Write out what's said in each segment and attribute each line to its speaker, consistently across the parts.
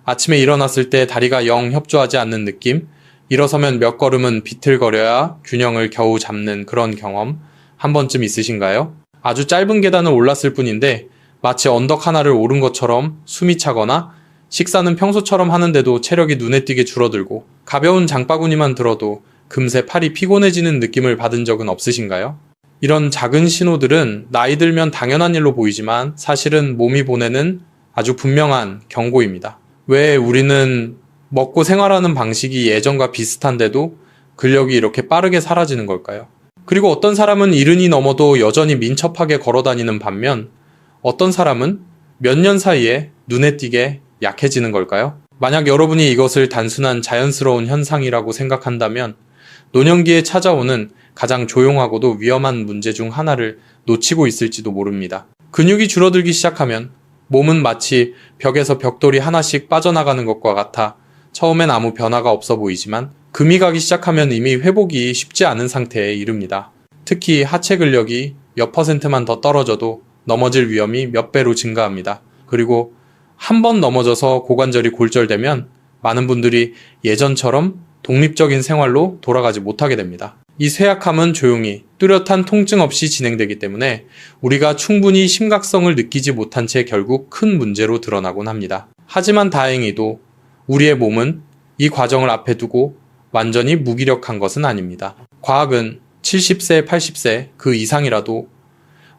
Speaker 1: 아침에 일어났을 때 다리가 영 협조하지 않는 느낌, 일어서면 몇 걸음은 비틀거려야 균형을 겨우 잡는 그런 경험 한 번쯤 있으신가요? 아주 짧은 계단을 올랐을 뿐인데 마치 언덕 하나를 오른 것처럼 숨이 차거나 식사는 평소처럼 하는데도 체력이 눈에 띄게 줄어들고 가벼운 장바구니만 들어도 금세 팔이 피곤해지는 느낌을 받은 적은 없으신가요? 이런 작은 신호들은 나이 들면 당연한 일로 보이지만 사실은 몸이 보내는 아주 분명한 경고입니다. 왜 우리는 먹고 생활하는 방식이 예전과 비슷한데도 근력이 이렇게 빠르게 사라지는 걸까요? 그리고 어떤 사람은 이른이 넘어도 여전히 민첩하게 걸어다니는 반면 어떤 사람은 몇 년 사이에 눈에 띄게 약해지는 걸까요? 만약 여러분이 이것을 단순한 자연스러운 현상이라고 생각한다면 노년기에 찾아오는 가장 조용하고도 위험한 문제 중 하나를 놓치고 있을지도 모릅니다. 근육이 줄어들기 시작하면 몸은 마치 벽에서 벽돌이 하나씩 빠져나가는 것과 같아 처음엔 아무 변화가 없어 보이지만 금이 가기 시작하면 이미 회복이 쉽지 않은 상태에 이릅니다. 특히 하체 근력이 몇 %만 더 떨어져도 넘어질 위험이 몇 배로 증가합니다. 그리고 한 번 넘어져서 고관절이 골절되면 많은 분들이 예전처럼 독립적인 생활로 돌아가지 못하게 됩니다. 이 쇠약함은 조용히 뚜렷한 통증 없이 진행되기 때문에 우리가 충분히 심각성을 느끼지 못한 채 결국 큰 문제로 드러나곤 합니다. 하지만 다행히도 우리의 몸은 이 과정을 앞에 두고 완전히 무기력한 것은 아닙니다. 과학은 70세, 80세 그 이상이라도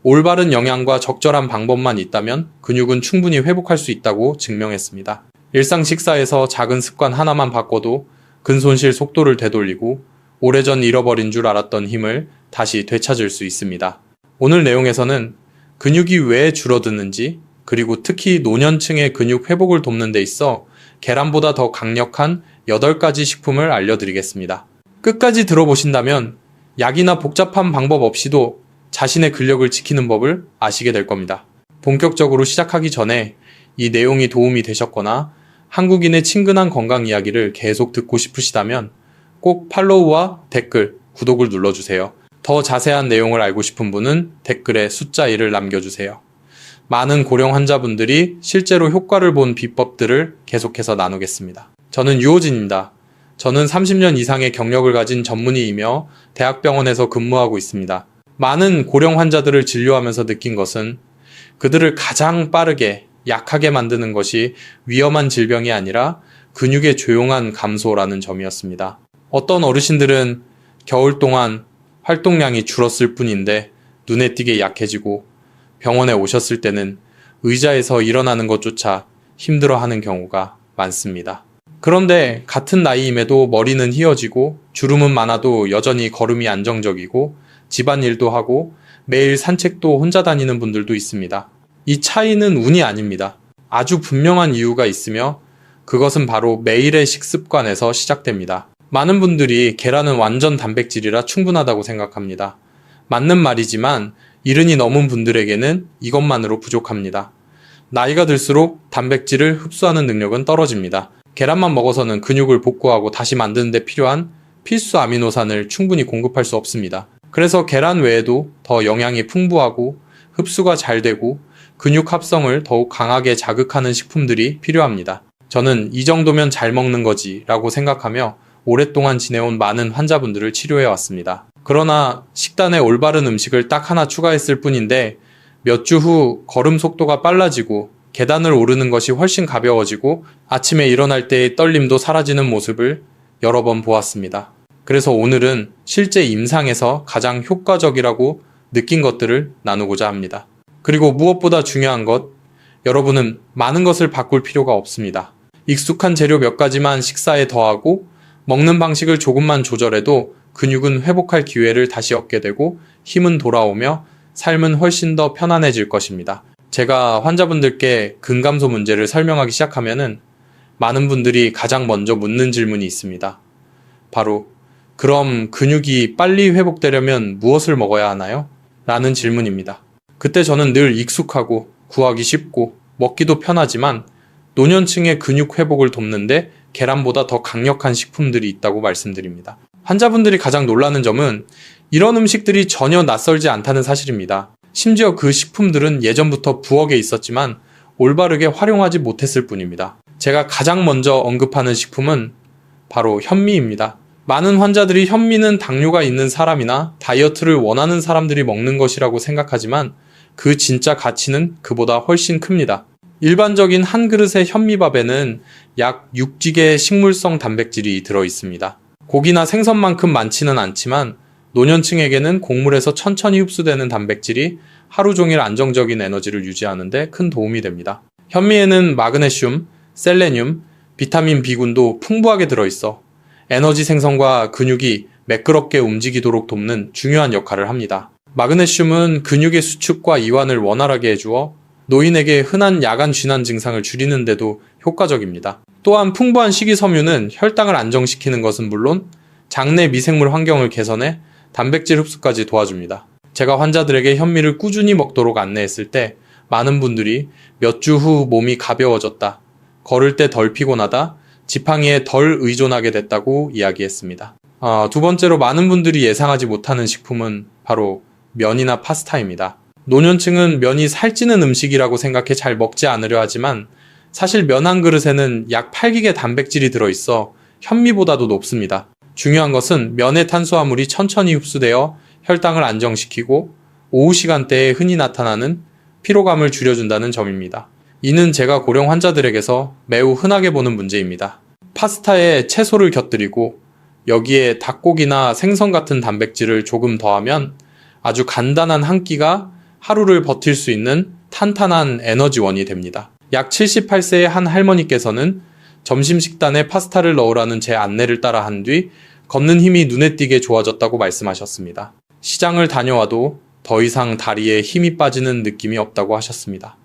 Speaker 1: 올바른 영양과 적절한 방법만 있다면 근육은 충분히 회복할 수 있다고 증명했습니다. 일상 식사에서 작은 습관 하나만 바꿔도 근손실 속도를 되돌리고 오래전 잃어버린 줄 알았던 힘을 다시 되찾을 수 있습니다. 오늘 내용에서는 근육이 왜 줄어드는지, 그리고 특히 노년층의 근육 회복을 돕는 데 있어 계란보다 더 강력한 8가지 식품을 알려드리겠습니다. 끝까지 들어보신다면 약이나 복잡한 방법 없이도 자신의 근력을 지키는 법을 아시게 될 겁니다. 본격적으로 시작하기 전에 이 내용이 도움이 되셨거나 한국인의 친근한 건강 이야기를 계속 듣고 싶으시다면 꼭 팔로우와 댓글, 구독을 눌러주세요. 더 자세한 내용을 알고 싶은 분은 댓글에 숫자 1을 남겨주세요. 많은 고령 환자분들이 실제로 효과를 본 비법들을 계속해서 나누겠습니다. 저는 유호진입니다. 저는 30년 이상의 경력을 가진 전문의이며 대학병원에서 근무하고 있습니다. 많은 고령 환자들을 진료하면서 느낀 것은 그들을 가장 빠르게 약하게 만드는 것이 위험한 질병이 아니라 근육의 조용한 감소라는 점이었습니다. 어떤 어르신들은 겨울 동안 활동량이 줄었을 뿐인데 눈에 띄게 약해지고 병원에 오셨을 때는 의자에서 일어나는 것조차 힘들어하는 경우가 많습니다. 그런데 같은 나이임에도 머리는 희어지고 주름은 많아도 여전히 걸음이 안정적이고 집안일도 하고 매일 산책도 혼자 다니는 분들도 있습니다. 이 차이는 운이 아닙니다. 아주 분명한 이유가 있으며 그것은 바로 매일의 식습관에서 시작됩니다. 많은 분들이 계란은 완전 단백질이라 충분하다고 생각합니다. 맞는 말이지만 이른이 넘은 분들에게는 이것만으로 부족합니다. 나이가 들수록 단백질을 흡수하는 능력은 떨어집니다. 계란만 먹어서는 근육을 복구하고 다시 만드는 데 필요한 필수 아미노산을 충분히 공급할 수 없습니다. 그래서 계란 외에도 더 영양이 풍부하고 흡수가 잘 되고 근육 합성을 더욱 강하게 자극하는 식품들이 필요합니다. 저는 이 정도면 잘 먹는 거지 라고 생각하며 오랫동안 지내온 많은 환자분들을 치료해왔습니다. 그러나 식단에 올바른 음식을 딱 하나 추가했을 뿐인데 몇 주 후 걸음 속도가 빨라지고 계단을 오르는 것이 훨씬 가벼워지고 아침에 일어날 때의 떨림도 사라지는 모습을 여러 번 보았습니다. 그래서 오늘은 실제 임상에서 가장 효과적이라고 느낀 것들을 나누고자 합니다. 그리고 무엇보다 중요한 것, 여러분은 많은 것을 바꿀 필요가 없습니다. 익숙한 재료 몇 가지만 식사에 더하고 먹는 방식을 조금만 조절해도 근육은 회복할 기회를 다시 얻게 되고 힘은 돌아오며 삶은 훨씬 더 편안해질 것입니다. 제가 환자분들께 근감소 문제를 설명하기 시작하면은 많은 분들이 가장 먼저 묻는 질문이 있습니다. 바로 그럼 근육이 빨리 회복되려면 무엇을 먹어야 하나요? 라는 질문입니다. 그때 저는 늘 익숙하고 구하기 쉽고 먹기도 편하지만 노년층의 근육 회복을 돕는데 계란보다 더 강력한 식품들이 있다고 말씀드립니다. 환자분들이 가장 놀라는 점은 이런 음식들이 전혀 낯설지 않다는 사실입니다. 심지어 그 식품들은 예전부터 부엌에 있었지만 올바르게 활용하지 못했을 뿐입니다. 제가 가장 먼저 언급하는 식품은 바로 현미입니다. 많은 환자들이 현미는 당뇨가 있는 사람이나 다이어트를 원하는 사람들이 먹는 것이라고 생각하지만 그 진짜 가치는 그보다 훨씬 큽니다. 일반적인 한 그릇의 현미밥에는 약 6지개의 식물성 단백질이 들어 있습니다. 고기나 생선만큼 많지는 않지만 노년층에게는 곡물에서 천천히 흡수되는 단백질이 하루 종일 안정적인 에너지를 유지하는 데 큰 도움이 됩니다. 현미에는 마그네슘, 셀레늄, 비타민 B군도 풍부하게 들어있어 에너지 생성과 근육이 매끄럽게 움직이도록 돕는 중요한 역할을 합니다. 마그네슘은 근육의 수축과 이완을 원활하게 해주어 노인에게 흔한 야간 쥐난 증상을 줄이는 데도 효과적입니다. 또한 풍부한 식이섬유는 혈당을 안정시키는 것은 물론 장내 미생물 환경을 개선해 단백질 흡수까지 도와줍니다. 제가 환자들에게 현미를 꾸준히 먹도록 안내했을 때 많은 분들이 몇 주 후 몸이 가벼워졌다, 걸을 때 덜 피곤하다, 지팡이에 덜 의존하게 됐다고 이야기했습니다. 두 번째로 많은 분들이 예상하지 못하는 식품은 바로 면이나 파스타입니다. 노년층은 면이 살찌는 음식이라고 생각해 잘 먹지 않으려 하지만 사실 면 한 그릇에는 약 8기의 단백질이 들어있어 현미보다도 높습니다. 중요한 것은 면의 탄수화물이 천천히 흡수되어 혈당을 안정시키고 오후 시간대에 흔히 나타나는 피로감을 줄여준다는 점입니다. 이는 제가 고령 환자들에게서 매우 흔하게 보는 문제입니다. 파스타에 채소를 곁들이고 여기에 닭고기나 생선 같은 단백질을 조금 더하면 아주 간단한 한 끼가 하루를 버틸 수 있는 탄탄한 에너지원이 됩니다. 약 78세의 한 할머니께서는 점심 식단에 파스타를 넣으라는 제 안내를 따라 한 뒤 걷는 힘이 눈에 띄게 좋아졌다고 말씀하셨습니다. 시장을 다녀와도 더 이상 다리에 힘이 빠지는 느낌이 없다고 하셨습니다.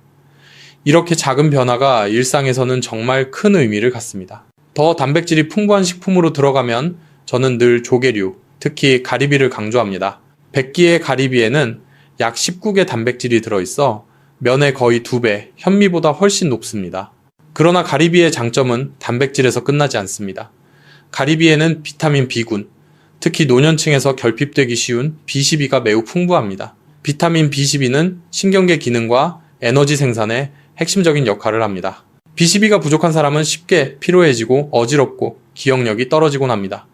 Speaker 1: 이렇게 작은 변화가 일상에서는 정말 큰 의미를 갖습니다. 더 단백질이 풍부한 식품으로 들어가면 저는 늘 조개류, 특히 가리비를 강조합니다. 100기의 가리비에는 약 19개 단백질이 들어있어 면의 거의 2배, 현미보다 훨씬 높습니다. 그러나 가리비의 장점은 단백질에서 끝나지 않습니다. 가리비에는 비타민 B군, 특히 노년층에서 결핍되기 쉬운 B12가 매우 풍부합니다. 비타민 B12는 신경계 기능과 에너지 생산에 핵심적인 역할을 합니다. B12가 부족한 사람은 쉽게 피로해지고 어지럽고 기억력이 떨어지곤 합니다.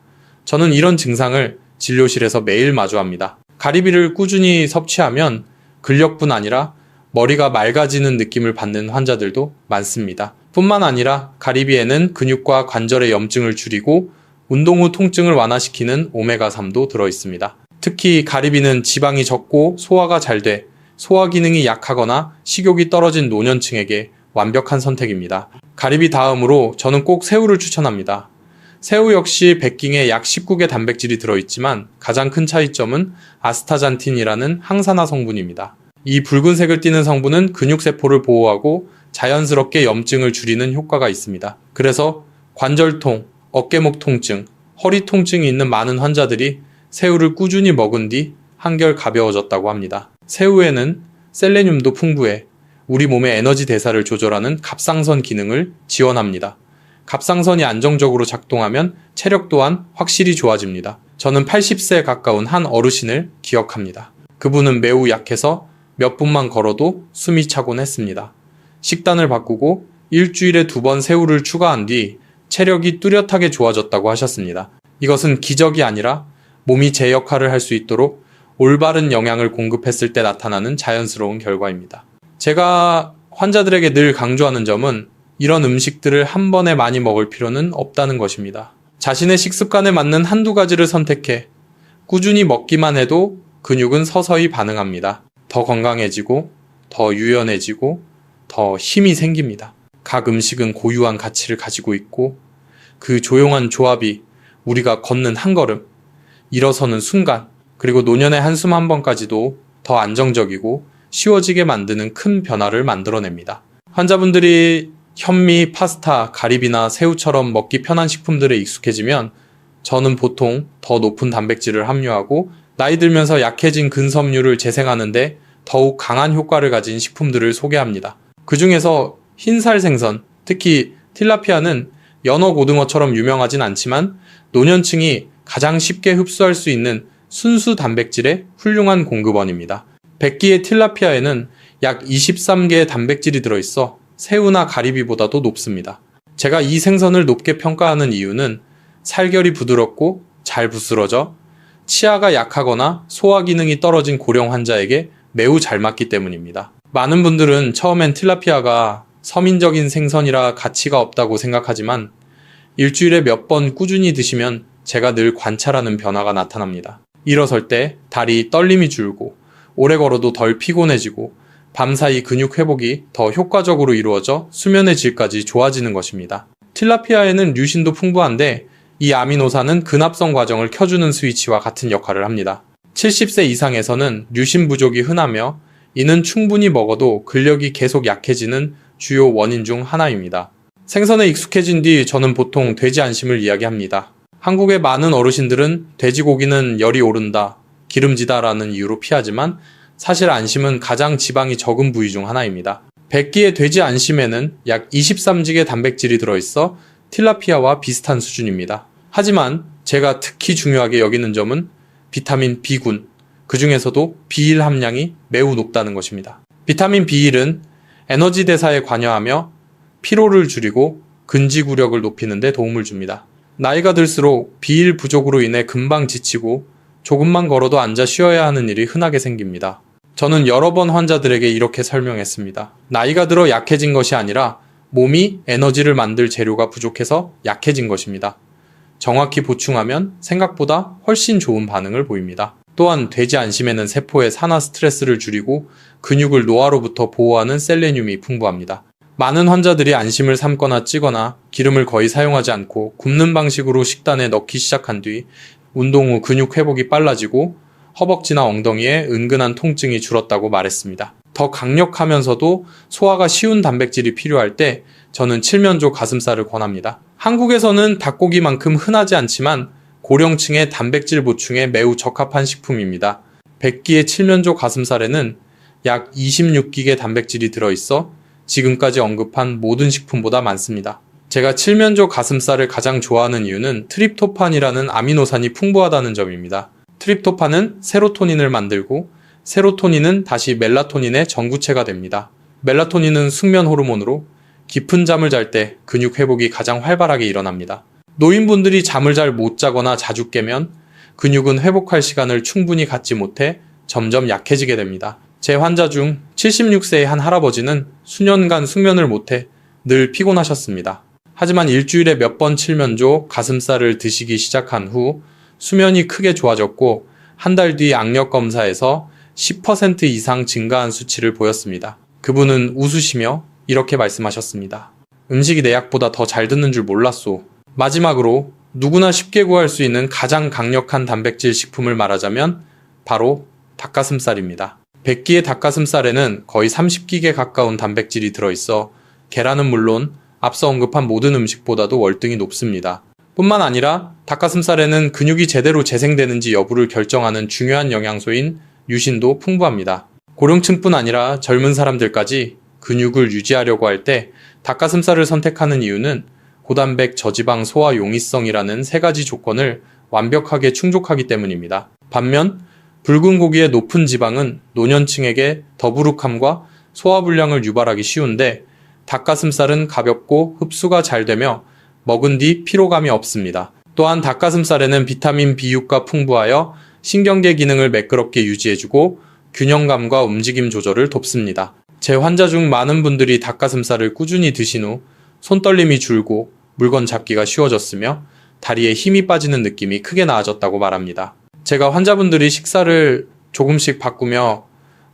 Speaker 1: 저는 이런 증상을 진료실에서 매일 마주합니다. 가리비를 꾸준히 섭취하면 근력뿐 아니라 머리가 맑아지는 느낌을 받는 환자들도 많습니다. 뿐만 아니라 가리비에는 근육과 관절의 염증을 줄이고 운동 후 통증을 완화시키는 오메가3도 들어있습니다. 특히 가리비는 지방이 적고 소화가 잘 돼 소화 기능이 약하거나 식욕이 떨어진 노년층에게 완벽한 선택입니다. 가리비 다음으로 저는 꼭 새우를 추천합니다. 새우 역시 백깅에 약 19개 단백질이 들어있지만 가장 큰 차이점은 아스타잔틴이라는 항산화 성분입니다. 이 붉은색을 띠는 성분은 근육세포를 보호하고 자연스럽게 염증을 줄이는 효과가 있습니다. 그래서 관절통, 어깨목 통증, 허리 통증이 있는 많은 환자들이 새우를 꾸준히 먹은 뒤 한결 가벼워졌다고 합니다. 새우에는 셀레늄도 풍부해 우리 몸의 에너지 대사를 조절하는 갑상선 기능을 지원합니다. 갑상선이 안정적으로 작동하면 체력 또한 확실히 좋아집니다. 저는 80세에 가까운 한 어르신을 기억합니다. 그분은 매우 약해서 몇 분만 걸어도 숨이 차곤 했습니다. 식단을 바꾸고 일주일에 2번 새우를 추가한 뒤 체력이 뚜렷하게 좋아졌다고 하셨습니다. 이것은 기적이 아니라 몸이 제 역할을 할 수 있도록 올바른 영양을 공급했을 때 나타나는 자연스러운 결과입니다. 제가 환자들에게 늘 강조하는 점은 이런 음식들을 한 번에 많이 먹을 필요는 없다는 것입니다. 자신의 식습관에 맞는 한두 가지를 선택해 꾸준히 먹기만 해도 근육은 서서히 반응합니다. 더 건강해지고, 더 유연해지고, 더 힘이 생깁니다. 각 음식은 고유한 가치를 가지고 있고 그 조용한 조합이 우리가 걷는 한 걸음, 일어서는 순간, 그리고 노년의 한숨 한 번까지도 더 안정적이고 쉬워지게 만드는 큰 변화를 만들어냅니다. 환자분들이 현미, 파스타, 가리비나 새우처럼 먹기 편한 식품들에 익숙해지면 저는 보통 더 높은 단백질을 함유하고 나이 들면서 약해진 근섬유를 재생하는데 더욱 강한 효과를 가진 식품들을 소개합니다. 그 중에서 흰살 생선, 특히 틸라피아는 연어 고등어처럼 유명하진 않지만 노년층이 가장 쉽게 흡수할 수 있는 순수 단백질의 훌륭한 공급원입니다. 100기의 틸라피아에는 약 23개의 단백질이 들어있어 새우나 가리비보다도 높습니다. 제가 이 생선을 높게 평가하는 이유는 살결이 부드럽고 잘 부스러져 치아가 약하거나 소화 기능이 떨어진 고령 환자에게 매우 잘 맞기 때문입니다. 많은 분들은 처음엔 틸라피아가 서민적인 생선이라 가치가 없다고 생각하지만 일주일에 몇 번 꾸준히 드시면 제가 늘 관찰하는 변화가 나타납니다. 일어설 때 다리 떨림이 줄고 오래 걸어도 덜 피곤해지고 밤사이 근육 회복이 더 효과적으로 이루어져 수면의 질까지 좋아지는 것입니다. 틸라피아에는 류신도 풍부한데 이 아미노산은 근합성 과정을 켜주는 스위치와 같은 역할을 합니다. 70세 이상에서는 류신 부족이 흔하며 이는 충분히 먹어도 근력이 계속 약해지는 주요 원인 중 하나입니다. 생선에 익숙해진 뒤 저는 보통 돼지 안심을 이야기합니다. 한국의 많은 어르신들은 돼지고기는 열이 오른다, 기름지다라는 이유로 피하지만 사실 안심은 가장 지방이 적은 부위 중 하나입니다. 100끼의 돼지 안심에는 약 23g의 단백질이 들어있어 틸라피아와 비슷한 수준입니다. 하지만 제가 특히 중요하게 여기는 점은 비타민 B군, 그 중에서도 B1 함량이 매우 높다는 것입니다. 비타민 B1은 에너지 대사에 관여하며 피로를 줄이고 근지구력을 높이는 데 도움을 줍니다. 나이가 들수록 B1 부족으로 인해 금방 지치고 조금만 걸어도 앉아 쉬어야 하는 일이 흔하게 생깁니다. 저는 여러 번 환자들에게 이렇게 설명했습니다. 나이가 들어 약해진 것이 아니라 몸이 에너지를 만들 재료가 부족해서 약해진 것입니다. 정확히 보충하면 생각보다 훨씬 좋은 반응을 보입니다. 또한 돼지 안심에는 세포의 산화 스트레스를 줄이고 근육을 노화로부터 보호하는 셀레늄이 풍부합니다. 많은 환자들이 안심을 삶거나 찌거나 기름을 거의 사용하지 않고 굽는 방식으로 식단에 넣기 시작한 뒤 운동 후 근육 회복이 빨라지고 허벅지나 엉덩이에 은근한 통증이 줄었다고 말했습니다. 더 강력하면서도 소화가 쉬운 단백질이 필요할 때 저는 칠면조 가슴살을 권합니다. 한국에서는 닭고기만큼 흔하지 않지만 고령층의 단백질 보충에 매우 적합한 식품입니다. 100끼의 칠면조 가슴살에는 약 26g의 단백질이 들어있어 지금까지 언급한 모든 식품보다 많습니다. 제가 칠면조 가슴살을 가장 좋아하는 이유는 트립토판이라는 아미노산이 풍부하다는 점입니다. 트립토판은 세로토닌을 만들고 세로토닌은 다시 멜라토닌의 전구체가 됩니다. 멜라토닌은 숙면 호르몬으로 깊은 잠을 잘 때 근육 회복이 가장 활발하게 일어납니다. 노인분들이 잠을 잘 못 자거나 자주 깨면 근육은 회복할 시간을 충분히 갖지 못해 점점 약해지게 됩니다. 제 환자 중 76세의 한 할아버지는 수년간 숙면을 못해 늘 피곤하셨습니다. 하지만 일주일에 몇 번 칠면조 가슴살을 드시기 시작한 후 수면이 크게 좋아졌고 한 달 뒤 악력 검사에서 10% 이상 증가한 수치를 보였습니다. 그분은 웃으시며 이렇게 말씀하셨습니다. 음식이 내 약보다 더 잘 듣는 줄 몰랐소. 마지막으로 누구나 쉽게 구할 수 있는 가장 강력한 단백질 식품을 말하자면 바로 닭가슴살입니다. 100끼의 닭가슴살에는 거의 30g에 가까운 단백질이 들어있어 계란은 물론 앞서 언급한 모든 음식보다도 월등히 높습니다. 뿐만 아니라 닭가슴살에는 근육이 제대로 재생되는지 여부를 결정하는 중요한 영양소인 류신도 풍부합니다. 고령층뿐 아니라 젊은 사람들까지 근육을 유지하려고 할 때 닭가슴살을 선택하는 이유는 고단백 저지방 소화 용이성이라는 세 가지 조건을 완벽하게 충족하기 때문입니다. 반면 붉은 고기의 높은 지방은 노년층에게 더부룩함과 소화불량을 유발하기 쉬운데 닭가슴살은 가볍고 흡수가 잘 되며 먹은 뒤 피로감이 없습니다. 또한 닭가슴살에는 비타민 B6가 풍부하여 신경계 기능을 매끄럽게 유지해주고 균형감과 움직임 조절을 돕습니다. 제 환자 중 많은 분들이 닭가슴살을 꾸준히 드신 후 손떨림이 줄고 물건 잡기가 쉬워졌으며 다리에 힘이 빠지는 느낌이 크게 나아졌다고 말합니다. 제가 환자분들이 식사를 조금씩 바꾸며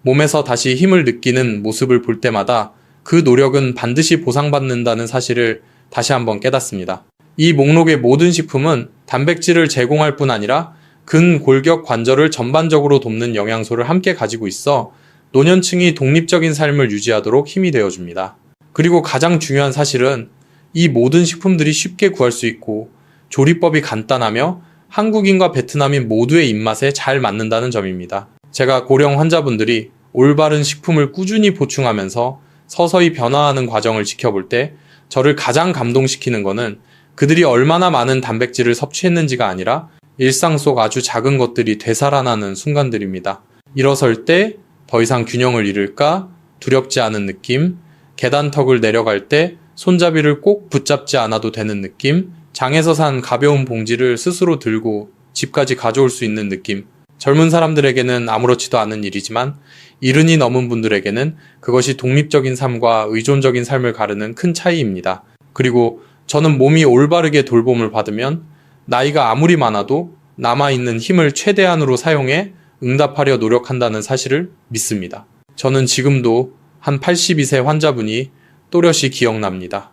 Speaker 1: 몸에서 다시 힘을 느끼는 모습을 볼 때마다 그 노력은 반드시 보상받는다는 사실을 다시 한번 깨닫습니다. 이 목록의 모든 식품은 단백질을 제공할 뿐 아니라 근골격 관절을 전반적으로 돕는 영양소를 함께 가지고 있어 노년층이 독립적인 삶을 유지하도록 힘이 되어줍니다. 그리고 가장 중요한 사실은 이 모든 식품들이 쉽게 구할 수 있고 조리법이 간단하며 한국인과 베트남인 모두의 입맛에 잘 맞는다는 점입니다. 제가 고령 환자분들이 올바른 식품을 꾸준히 보충하면서 서서히 변화하는 과정을 지켜볼 때 저를 가장 감동시키는 것은 그들이 얼마나 많은 단백질을 섭취했는지가 아니라 일상 속 아주 작은 것들이 되살아나는 순간들입니다. 일어설 때 더 이상 균형을 잃을까 두렵지 않은 느낌, 계단턱을 내려갈 때 손잡이를 꼭 붙잡지 않아도 되는 느낌, 장에서 산 가벼운 봉지를 스스로 들고 집까지 가져올 수 있는 느낌. 젊은 사람들에게는 아무렇지도 않은 일이지만 이른이 넘은 분들에게는 그것이 독립적인 삶과 의존적인 삶을 가르는 큰 차이입니다. 그리고 저는 몸이 올바르게 돌봄을 받으면 나이가 아무리 많아도 남아있는 힘을 최대한으로 사용해 응답하려 노력한다는 사실을 믿습니다. 저는 지금도 한 82세 환자분이 또렷이 기억납니다.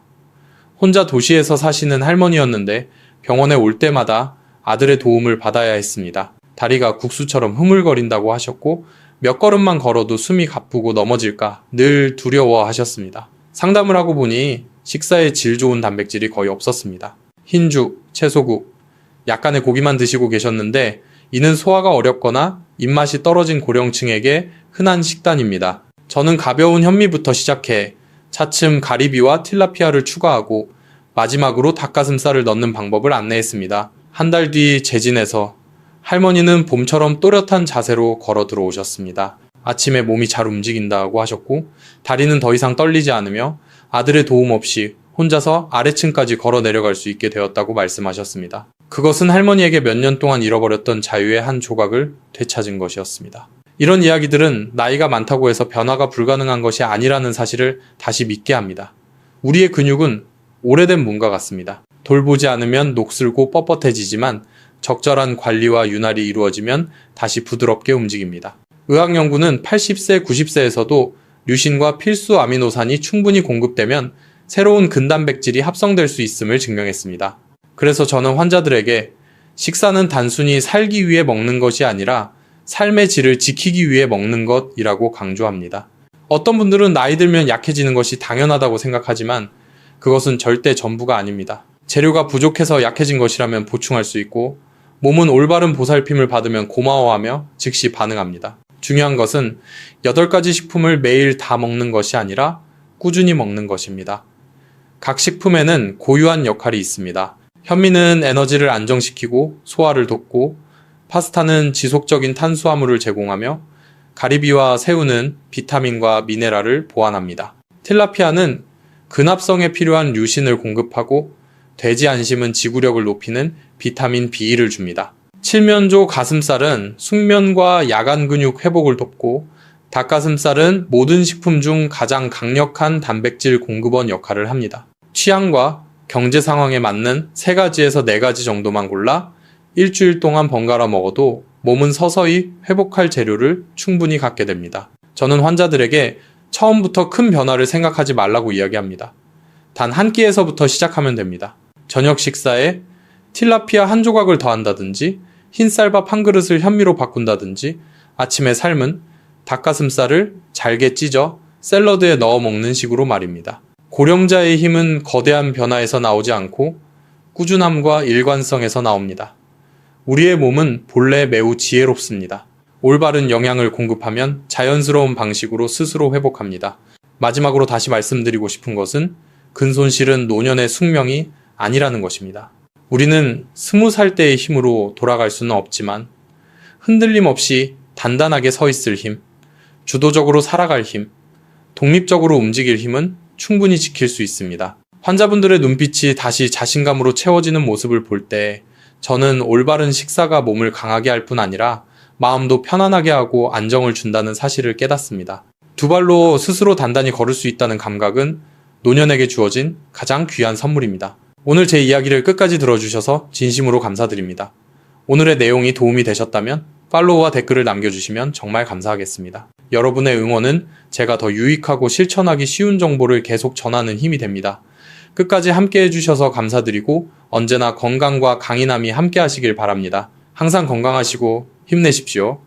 Speaker 1: 혼자 도시에서 사시는 할머니였는데 병원에 올 때마다 아들의 도움을 받아야 했습니다. 다리가 국수처럼 흐물거린다고 하셨고 몇 걸음만 걸어도 숨이 가쁘고 넘어질까 늘 두려워하셨습니다. 상담을 하고 보니 식사에 질 좋은 단백질이 거의 없었습니다. 흰죽, 채소국, 약간의 고기만 드시고 계셨는데 이는 소화가 어렵거나 입맛이 떨어진 고령층에게 흔한 식단입니다. 저는 가벼운 현미부터 시작해 차츰 가리비와 틸라피아를 추가하고 마지막으로 닭가슴살을 넣는 방법을 안내했습니다. 한 달 뒤 재진에서 할머니는 봄처럼 또렷한 자세로 걸어 들어오셨습니다. 아침에 몸이 잘 움직인다고 하셨고 다리는 더 이상 떨리지 않으며 아들의 도움 없이 혼자서 아래층까지 걸어 내려갈 수 있게 되었다고 말씀하셨습니다. 그것은 할머니에게 몇 년 동안 잃어버렸던 자유의 한 조각을 되찾은 것이었습니다. 이런 이야기들은 나이가 많다고 해서 변화가 불가능한 것이 아니라는 사실을 다시 믿게 합니다. 우리의 근육은 오래된 문과 같습니다. 돌보지 않으면 녹슬고 뻣뻣해지지만 적절한 관리와 윤활이 이루어지면 다시 부드럽게 움직입니다. 의학 연구는 80세, 90세에서도 류신과 필수 아미노산이 충분히 공급되면 새로운 근단백질이 합성될 수 있음을 증명했습니다. 그래서 저는 환자들에게 식사는 단순히 살기 위해 먹는 것이 아니라 삶의 질을 지키기 위해 먹는 것이라고 강조합니다. 어떤 분들은 나이 들면 약해지는 것이 당연하다고 생각하지만 그것은 절대 전부가 아닙니다. 재료가 부족해서 약해진 것이라면 보충할 수 있고 몸은 올바른 보살핌을 받으면 고마워하며 즉시 반응합니다. 중요한 것은 8가지 식품을 매일 다 먹는 것이 아니라 꾸준히 먹는 것입니다. 각 식품에는 고유한 역할이 있습니다. 현미는 에너지를 안정시키고 소화를 돕고 파스타는 지속적인 탄수화물을 제공하며 가리비와 새우는 비타민과 미네랄을 보완합니다. 틸라피아는 근합성에 필요한 류신을 공급하고 돼지 안심은 지구력을 높이는 비타민 B를 줍니다. 칠면조 가슴살은 숙면과 야간 근육 회복을 돕고 닭가슴살은 모든 식품 중 가장 강력한 단백질 공급원 역할을 합니다. 취향과 경제 상황에 맞는 3가지에서 4가지 정도만 골라 일주일 동안 번갈아 먹어도 몸은 서서히 회복할 재료를 충분히 갖게 됩니다. 저는 환자들에게 처음부터 큰 변화를 생각하지 말라고 이야기합니다. 단 한 끼에서부터 시작하면 됩니다. 저녁 식사에 틸라피아 한 조각을 더한다든지 흰쌀밥 한 그릇을 현미로 바꾼다든지 아침에 삶은 닭가슴살을 잘게 찢어 샐러드에 넣어 먹는 식으로 말입니다. 고령자의 힘은 거대한 변화에서 나오지 않고 꾸준함과 일관성에서 나옵니다. 우리의 몸은 본래 매우 지혜롭습니다. 올바른 영양을 공급하면 자연스러운 방식으로 스스로 회복합니다. 마지막으로 다시 말씀드리고 싶은 것은 근손실은 노년의 숙명이 아니라는 것입니다. 우리는 20살 때의 힘으로 돌아갈 수는 없지만 흔들림 없이 단단하게 서 있을 힘, 주도적으로 살아갈 힘, 독립적으로 움직일 힘은 충분히 지킬 수 있습니다. 환자분들의 눈빛이 다시 자신감으로 채워지는 모습을 볼 때 저는 올바른 식사가 몸을 강하게 할 뿐 아니라 마음도 편안하게 하고 안정을 준다는 사실을 깨닫습니다. 2발로 스스로 단단히 걸을 수 있다는 감각은 노년에게 주어진 가장 귀한 선물입니다. 오늘 제 이야기를 끝까지 들어주셔서 진심으로 감사드립니다. 오늘의 내용이 도움이 되셨다면 팔로우와 댓글을 남겨주시면 정말 감사하겠습니다. 여러분의 응원은 제가 더 유익하고 실천하기 쉬운 정보를 계속 전하는 힘이 됩니다. 끝까지 함께 해주셔서 감사드리고 언제나 건강과 강인함이 함께 하시길 바랍니다. 항상 건강하시고 힘내십시오.